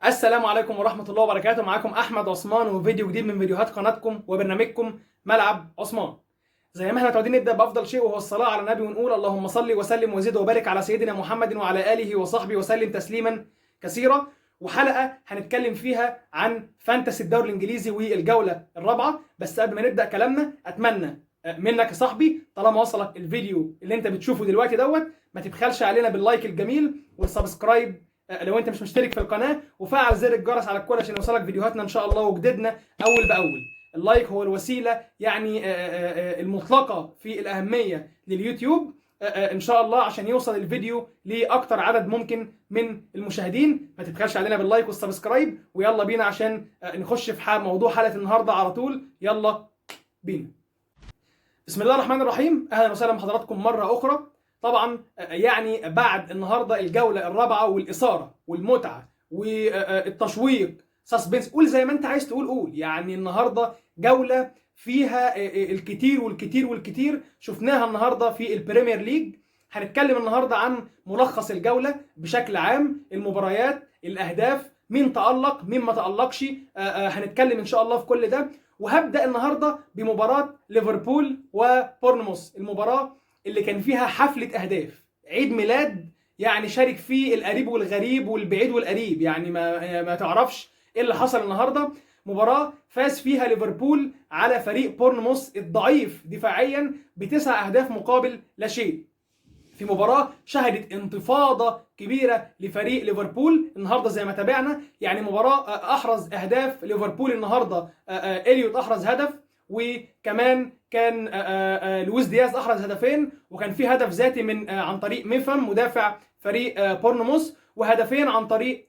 السلام عليكم ورحمة الله وبركاته. معاكم أحمد عثمان وفيديو جديد من فيديوهات قناتكم وبرنامجكم ملعب عثمان. زي ما احنا متعودين نبدأ بأفضل شيء وهو الصلاة على النبي، ونقول اللهم صل وسلم وزد وبارك على سيدنا محمد وعلى آله وصحبه وسلم تسليما كثيرا. وحلقة هنتكلم فيها عن فانتسي الدوري الإنجليزي والجولة الرابعة. بس قبل ما نبدأ كلامنا أتمنى منك يا صاحبي، طالما وصلك الفيديو اللي انت بتشوفه دلوقتي ما تبخلش علينا باللايك الجميل والسبسكرايب لو انت مش مشترك في القناه، وفعل زر الجرس على الكل عشان يوصلك فيديوهاتنا ان شاء الله وجديدنا اول باول. اللايك هو الوسيله المطلقه في الاهميه لليوتيوب ان شاء الله عشان يوصل الفيديو لاكتر عدد ممكن من المشاهدين. ما تبخلش علينا باللايك والسبسكرايب، ويلا بينا عشان نخش في موضوع حلقه النهارده على طول. يلا بينا. بسم الله الرحمن الرحيم. اهلا وسهلا بحضراتكم مره اخرى. طبعا بعد النهارده الجوله الرابعه والاثاره والمتعه والتشويق، سسبنس، قول زي ما انت عايز تقول. النهارده جوله فيها الكتير والكتير والكتير شفناها النهارده في البريمير ليج. هنتكلم النهارده عن ملخص الجوله بشكل عام، المباريات، الاهداف، مين تألق مين ما تألقش. هنتكلم ان شاء الله في كل ده. وهبدأ النهارده بمباراة ليفربول وبورنموث، المباراة اللي كان فيها حفلة أهداف، عيد ميلاد شارك فيه القريب والغريب والبعيد والقريب. ما تعرفش ايه اللي حصل النهارده. مباراة فاز فيها ليفربول على فريق بورنموث الضعيف دفاعيا ب9 أهداف مقابل لا شيء، في مباراة شهدت انتفاضة كبيرة لفريق ليفربول النهارده زي ما تابعنا. مباراة أحرز أهداف ليفربول النهارده، إليوت أحرز هدف، وكمان كان لويس دياز أحرز هدفين، وكان في هدف ذاتي من عن طريق ميفام مدافع فريق بورنموث، وهدفين عن طريق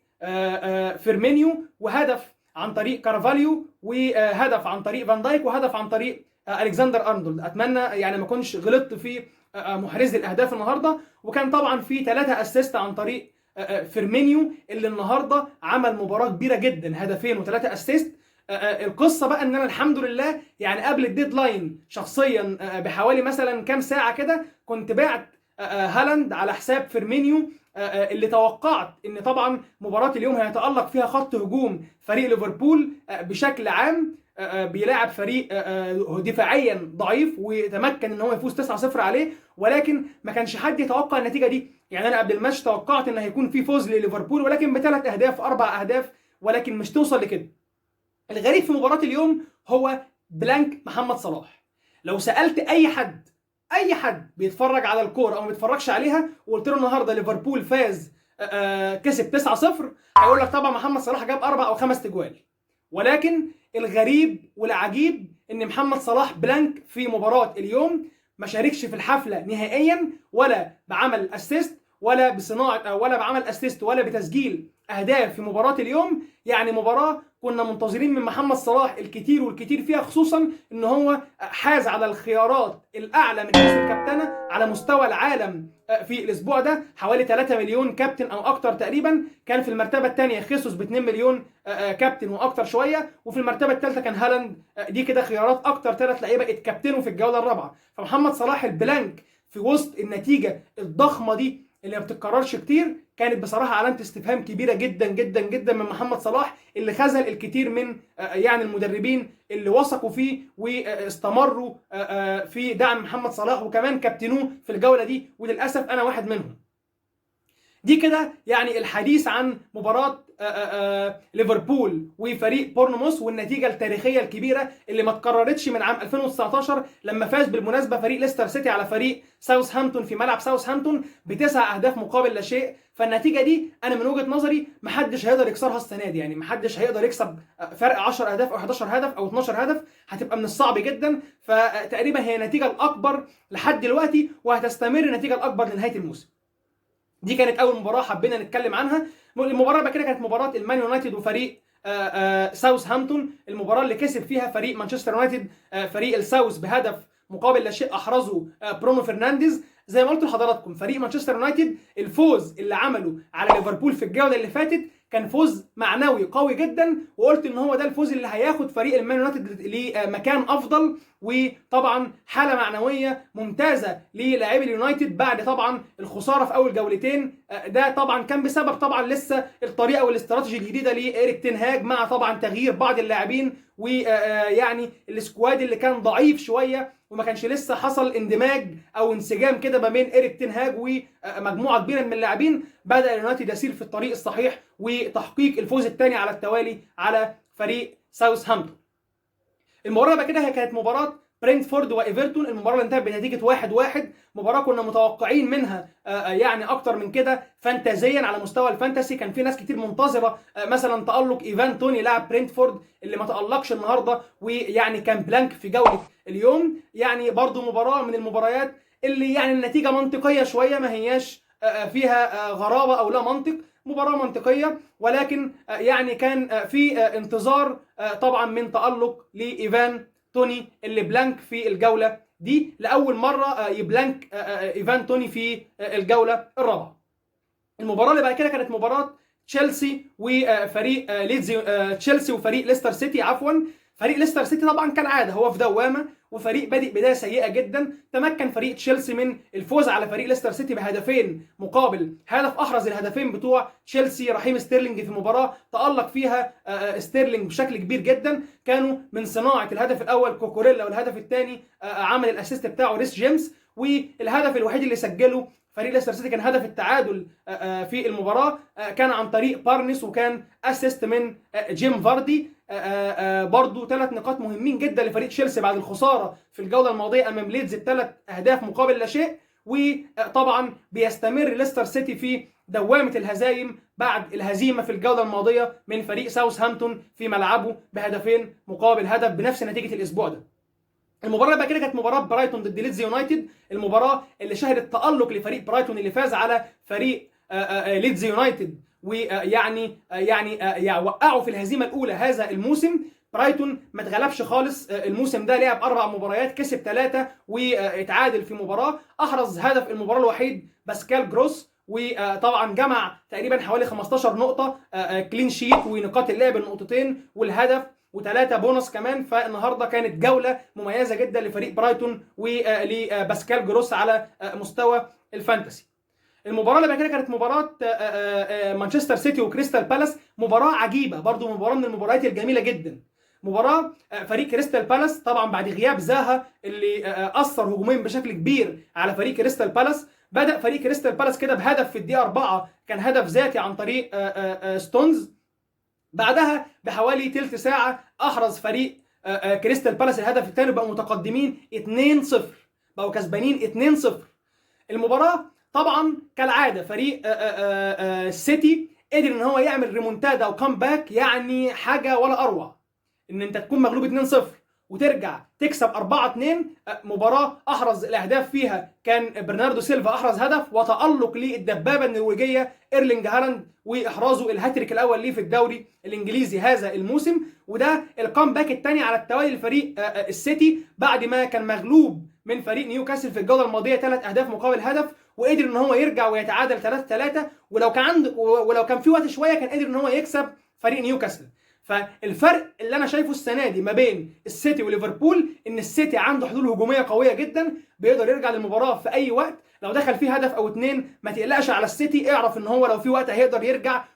فيرمينيو، وهدف عن طريق كارفاليو، وهدف عن طريق فان دايك، وهدف عن طريق ألكسندر أرنولد. أتمنى ما كنتش غلطت في محرز الاهداف النهارده. وكان طبعا في 3 اسيست عن طريق فيرمينيو اللي النهارده عمل مباراه كبيره جدا، هدفين و3 اسيست. القصه بقى ان انا الحمد لله قبل الديدلاين شخصيا بحوالي مثلا كام ساعه كده كنت بعت هالاند على حساب فيرمينيو، اللي توقعت ان طبعا مباراه اليوم هيتالق فيها خط هجوم فريق ليفربول بشكل عام، بيلاعب فريق دفاعيا ضعيف، وتمكن ان هو يفوز 9-0 عليه. ولكن ما كانش حد يتوقع النتيجه دي. انا قبل الماتش توقعت ان هيكون في فوز لليفربول، ولكن ب3 اهداف 4 اهداف، ولكن مش توصل لكده. الغريب في مباراه اليوم هو بلانك محمد صلاح. لو سالت اي حد بيتفرج على الكوره او ما بيتفرجش عليها وقلت له النهارده ليفربول فاز كسب 9-0، هيقول لك طبعا محمد صلاح جاب 4 أو 5 تجوال. ولكن الغريب والعجيب ان محمد صلاح بلانك في مباراة اليوم ما شاركش في الحفلة نهائيا، ولا بعمل اسيست ولا بصناعة ولا بعمل اسيست ولا بتسجيل اهداف في مباراة اليوم. مباراة كنا منتظرين من محمد صلاح الكتير والكتير فيها، خصوصا ان هو حاز على الخيارات الاعلى من حيث الكابتنة على مستوى العالم في الاسبوع ده، حوالي 3 مليون كابتن او اكتر تقريبا. كان في المرتبه الثانيه خيسوس ب 2 مليون كابتن واكتر شويه، وفي المرتبه الثالثه كان هالاند. دي كده خيارات اكتر 3 لعيبه اتكابتنوا في الجوله الرابعه. فمحمد صلاح البلانك في وسط النتيجه الضخمه دي اللي ما بتتكررش كتير، كانت بصراحه علامه استفهام كبيره جدا جدا جدا من محمد صلاح، اللي خذل الكثير من المدربين اللي وثقوا فيه واستمروا في دعم محمد صلاح وكمان كابتنوه في الجوله دي، وللاسف انا واحد منهم. دي كده الحديث عن مباراة ليفربول وفريق بورنموث والنتيجة التاريخية الكبيرة اللي ما اتكررتش من عام 2019 لما فاز بالمناسبة فريق ليستر سيتي على فريق ساوثهامبتون في ملعب ساوثهامبتون ب9 أهداف مقابل لا شيء. فالنتيجة دي أنا من وجهة نظري محدش هيقدر يكسرها السنة دي. محدش هيقدر يكسب فرق 10 أهداف أو 11 هدف أو 12 هدف، هتبقى من الصعب جدا. فتقريبا هي النتيجة الأكبر لحد دلوقتي، وهتستمر النتيجة الأكبر لنهاية الموسم. دي كانت اول مباراه حبينا نتكلم عنها. المباراه بقى كده كانت مباراه المان يونايتد وفريق ساوثهامبتون، المباراه اللي كسب فيها فريق مانشستر يونايتد فريق الساوث بهدف مقابل لا شيء احرزه برونو فرنانديز. زي ما قلت لحضراتكم، فريق مانشستر يونايتد الفوز اللي عمله على ليفربول في الجوله اللي فاتت كان فوز معنوي قوي جدا، وقلت ان هو ده الفوز اللي هياخد فريق المان يونايتد لمكان افضل، وطبعا حاله معنويه ممتازه للاعبي اليونايتد بعد طبعا الخساره في اول جولتين. ده طبعا كان بسبب طبعا لسه الطريقه والاستراتيجي الجديده لايريك تين هاج، مع طبعا تغيير بعض اللاعبين، ويعني السكواد اللي كان ضعيف شويه، وما كانش لسه حصل اندماج او انسجام كده ما بين ايريك تين هاج ومجموعه كبيره من اللاعبين. بدا اليونايتد يسير في الطريق الصحيح وتحقيق الفوز الثاني على التوالي على فريق ساوثهامبتون. المباراه اللي بعد كده هي كانت مباراه برينتفورد وايفرتون. المباراه اللي انتهت بنتيجه 1-1. مباراه كنا متوقعين منها يعني اكتر من كده فانتازيا على مستوى الفانتسي. كان في ناس كتير منتظره مثلا تالق ايفان توني لاعب برينتفورد اللي ما تالقش النهارده، ويعني كان بلانك في جوله اليوم. يعني برضو مباراه من المباريات اللي يعني النتيجه منطقيه شويه، ما هياش فيها غرابه او لا منطق، مباراه منطقيه، ولكن يعني كان في انتظار طبعا من تالق لايفان توني اللي بلانك في الجوله دي. لاول مره يبلانك ايفان توني في الجوله الرابعه. المباراه اللي بعد كده كانت مباراه تشيلسي وفريق ليدز، تشيلسي وفريق ليستر سيتي عفوا. فريق ليستر سيتي طبعا كالعاده هو في دوامه، وفريق بادئ بدايه سيئه جدا. تمكن فريق تشيلسي من الفوز على فريق ليستر سيتي بهدفين مقابل هدف. احرز الهدفين بتوع تشيلسي رحيم ستيرلينج في مباراه تالق فيها ستيرلينج بشكل كبير جدا. كانوا من صناعه الهدف الاول كوكوريلا، والهدف الثاني عمل الاسيست بتاعه ريس جيمس، والهدف الوحيد اللي سجله فريق ليستر سيتي كان هدف التعادل في المباراه، كان عن طريق بارنس، وكان اسيست من جيم فاردي. برضو 3 نقاط مهمين جدا لفريق تشيلسي بعد الخساره في الجوله الماضيه امام ليدز ب3 اهداف مقابل لا شيء. وطبعا بيستمر ليستر سيتي في دوامه الهزايم بعد الهزيمه في الجوله الماضيه من فريق ساوثهامبتون في ملعبه بهدفين مقابل هدف بنفس نتيجه الاسبوع ده. المباراه اللي بعد كده كانت مباراه برايتون ضد ليدز يونايتد. المباراه اللي شهدت تالق لفريق برايتون اللي فاز على فريق ليدز يونايتد، ويعني وقعوا في الهزيمه الاولى هذا الموسم. برايتون ما اتغلبش خالص الموسم ده، لعب 4 مباريات كسب 3 واتعادل في مباراه. احرز هدف المباراه الوحيد باسكال جروس، وطبعا جمع تقريبا حوالي 15 نقطه كلين شيت ونقاط اللعب النقطتين والهدف و3 بونص كمان. فالنهارده كانت جوله مميزه جدا لفريق برايتون ولباسكال جروس على مستوى الفانتسي. المباراه اللي بعد كده كانت مباراه مانشستر سيتي وكريستال بالاس. مباراه عجيبه، برضو مباراه من المباريات الجميله جدا. مباراه فريق كريستال بالاس طبعا بعد غياب زاها اللي اثر هجوميا بشكل كبير على فريق كريستال بالاس. بدا فريق كريستال بالاس كده بهدف في الدقيقه 4، كان هدف ذاتي عن طريق ستونز. بعدها بحوالي تلت ساعه احرز فريق كريستال بالاس الهدف الثاني، بقوا متقدمين 2-0، بقوا كسبانين 2-0. المباراه طبعا كالعاده فريق السيتي قدر ان هو يعمل ريمونتادا وكامباك، يعني حاجه ولا اروع ان انت تكون مغلوب 2-0 وترجع تكسب 4-2. مباراه احرز الاهداف فيها كان برناردو سيلفا احرز هدف، وتالق للدبابه النرويجيه ايرلينج هالاند واحرازه الهاتريك الاول ليه في الدوري الانجليزي هذا الموسم. وده الكامباك الثاني على التوالي لفريق السيتي بعد ما كان مغلوب من فريق نيوكاسل في الجوله الماضيه 3 اهداف مقابل هدف، وقدر ان هو يرجع ويتعادل 3-3. ولو كان في وقت شويه كان قدر ان هو يكسب فريق نيوكاسل. فالفرق اللي انا شايفه السنه دي ما بين السيتي وليفربول ان السيتي عنده حلول هجوميه قويه جدا، بيقدر يرجع للمباراه في اي وقت. لو دخل فيه هدف او 2 ما تقلقش على السيتي، اعرف ان هو لو في وقت هيقدر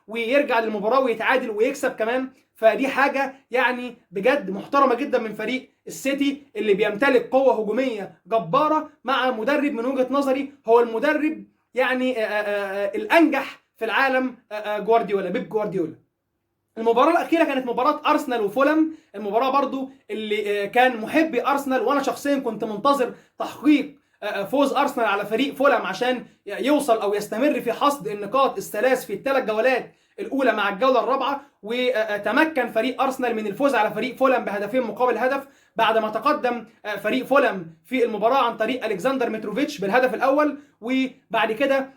يرجع للمباراه ويتعادل ويكسب كمان. فدي حاجه يعني بجد محترمه جدا من فريق السيتي اللي بيمتلك قوه هجوميه جباره، مع مدرب من وجهه نظري هو المدرب يعني الانجح في العالم، جوارديولا، بيب جوارديولا. المباراة الأخيرة كانت مباراة أرسنال وفولم. المباراة برضو اللي كان محبي أرسنال وأنا شخصيا كنت منتظر تحقيق فوز أرسنال على فريق فولم عشان يوصل أو يستمر في حصد النقاط الثلاث في ال3 جولات الأولى مع الجولة الرابعة. وتمكن فريق ارسنال من الفوز على فريق فولهام بهدفين مقابل هدف، بعد ما تقدم فريق فولهام في المباراه عن طريق الكسندر متروفيتش بالهدف الاول، وبعد كده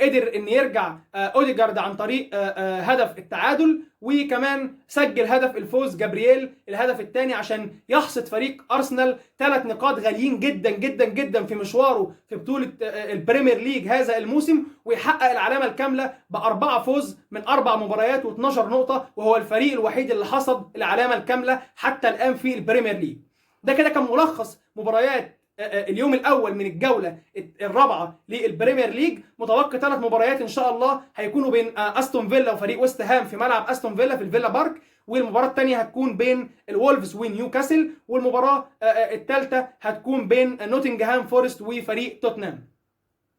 قدر ان يرجع اوديجارد عن طريق هدف التعادل، وكمان سجل هدف الفوز جابرييل الهدف الثاني عشان يحصد فريق ارسنال 3 نقاط غاليين جدا جدا جدا في مشواره في بطوله البريمير ليج هذا الموسم، ويحقق العلامه الكامله ب4 فوز من 4 مباريات و12 نقطه، وهو الفريق الوحيد اللي حصد العلامه الكامله حتى الان في البريمير ليج. ده كده كان ملخص مباريات اليوم الاول من الجوله الرابعه للبريمير ليج. متوقع 3 مباريات ان شاء الله هيكونوا بين استون فيلا وفريق ويست هام في ملعب استون فيلا في الفيلا بارك، والمباراه الثانيه هتكون بين الولفز ونيوكاسل، والمباراه الثالثه هتكون بين نوتنغهام فورست وفريق توتنهام.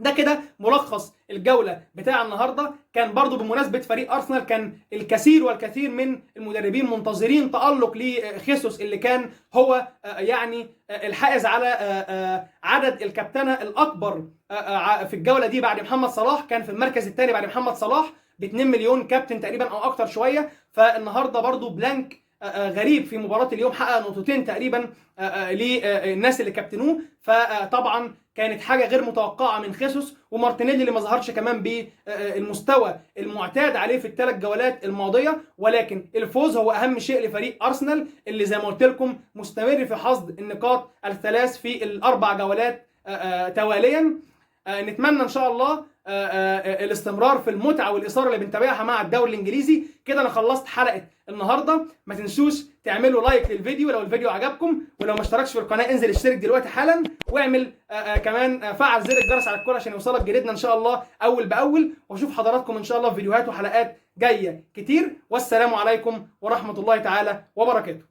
ده كده ملخص الجوله بتاع النهارده. كان برضو بمناسبه فريق ارسنال كان الكثير والكثير من المدربين منتظرين تالق لخيسوس اللي كان هو يعني الحائز على عدد الكابتنه الاكبر في الجوله دي بعد محمد صلاح، كان في المركز الثاني بعد محمد صلاح ب 2 مليون كابتن تقريبا او اكتر شويه. فالنهارده برضو بلانك غريب في مباراه اليوم حقق نقطتين تقريبا للناس اللي كابتنوه، فطبعا كانت حاجه غير متوقعه من خيسوس، ومارتينيلي اللي ما ظهرش كمان بالمستوى المعتاد عليه في ال3 جولات الماضيه. ولكن الفوز هو اهم شيء لفريق ارسنال اللي زي ما قلت لكم مستمر في حصد النقاط ال3 في ال4 جولات تواليا. نتمنى ان شاء الله الاستمرار في المتعه والاثاره اللي بنتابعها مع الدوري الانجليزي. كده انا خلصت حلقه النهارده. ما تنسوش تعملوا لايك للفيديو لو الفيديو عجبكم، ولو ما اشتركش في القناه انزل اشترك دلوقتي حالا، واعمل كمان فعل زر الجرس على الكل عشان يوصلك جديدنا ان شاء الله اول باول. واشوف حضراتكم ان شاء الله في فيديوهات وحلقات جايه كتير، والسلام عليكم ورحمه الله تعالى وبركاته.